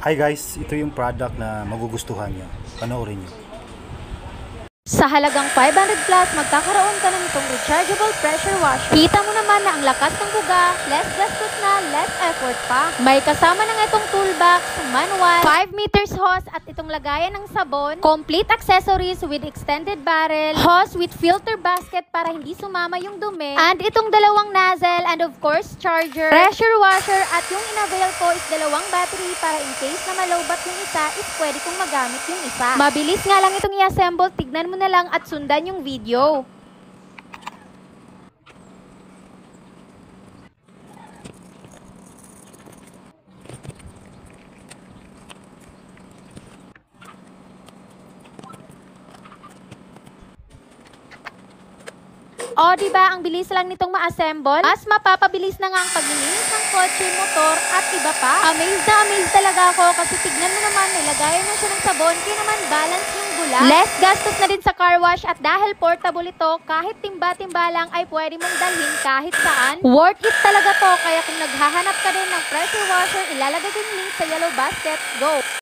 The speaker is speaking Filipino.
Hi guys, ito yung product na magugustuhan nyo. Panoorin nyo. Sa halagang 500 plus, magkakaroon ka ng itong rechargeable pressure washer. Kita mo naman na ang lakas ng buga, less gastos na, less effort pa. May kasama ng itong toolbox, manual, 5 meters hose at itong lagayan ng sabon, complete accessories with extended barrel, hose with filter basket para hindi sumama yung dumi, and itong dalawang nozzle, and of course charger, pressure washer, at yung inavail ko is dalawang battery para in case na malowbat yung isa, is pwede kong magamit yung isa. Mabilis nga lang itong i-assemble, tignan mo na lang at sundan yung video. O, diba, ang bilis lang nitong ma-assemble? Mas mapapabilis na nga ang paglilinis ng kotse, motor, at iba pa. Amazed na amazed talaga ako kasi tignan mo naman, nilagayan na siya ng sabon, kaya naman balance yung gula. Less gastos na din sa car wash at dahil portable ito, kahit timba-timba lang ay pwede mong dalhin kahit saan. Worth it talaga to, kaya kung naghahanap ka din ng pressure washer, ilalagay ko yung link sa yellow basket. Go!